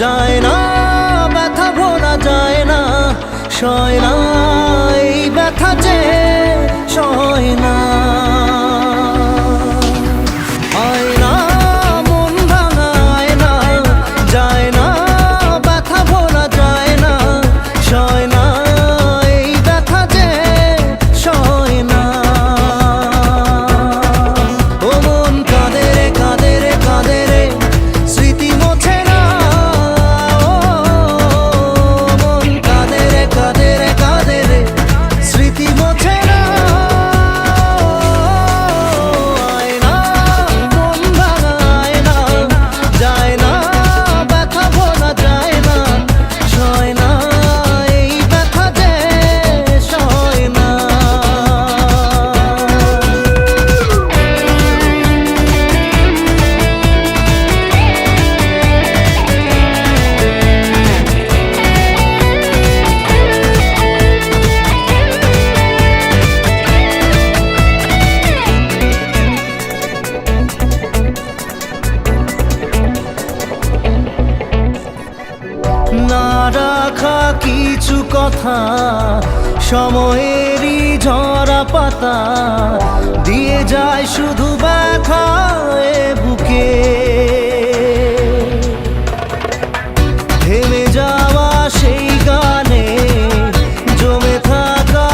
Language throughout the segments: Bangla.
যায় না, ব্যথা ভোলা যায় না, সয় না এই ব্যথা যে সয় না। আয়না মন ভাঙা আয়না, যায় না ব্যথা ভোলা যায় না, সয় না এই ব্যথা যে সয় না। ও মন কাঁদে রে কাঁদে রে কাঁদে রে, স্মৃতি মোছে না। ও মন কাঁদে রে কাঁদে রে কাঁদে রে, স্মৃতি মোছে না। আয়না মন ভাঙা আয়না, যায় না ব্যথা ভোলা যায় না, সয় না এই ব্যথা যে সয় না। না রাখা কিছু কথা, সময়েরই ঝরা পাতা, দিয়ে যায় শুধু ব্যথা এ বুকে। থেমে যাওয়া সেই গানে, জমে থাকা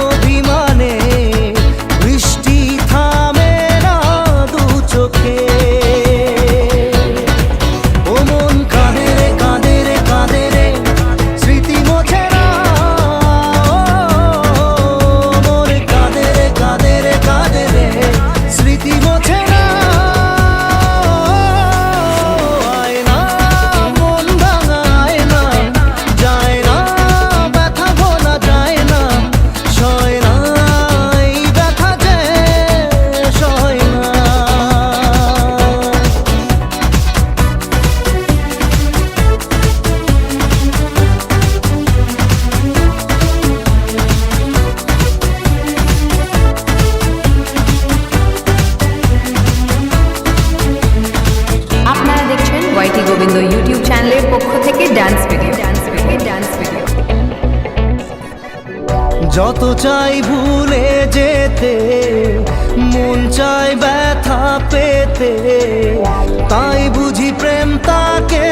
অভিমানে, বৃষ্টি থামে না দু চোখে। ও মন কাঁদে রে কাঁদে রে কাঁদে রে, স্মৃতি মোছে না। ও মন কাঁদে রে কাঁদে রে কাঁদে রে, স্মৃতি মোছে না। আয়না মন ভাঙা আয়না, যায় না ব্যথা ভোলা যায় না, সয় না এই ব্যথা যে সয় না। আপনারা দেখছেন ওয়াইটি গোবিন্দ ইউটিউব চ্যানেলের পক্ষ থেকে ডান্স ভিডিও। যত চাই ভুলে যেতে, মন চায় ব্যথা পেতে, তাই বুঝি প্রেম তাকে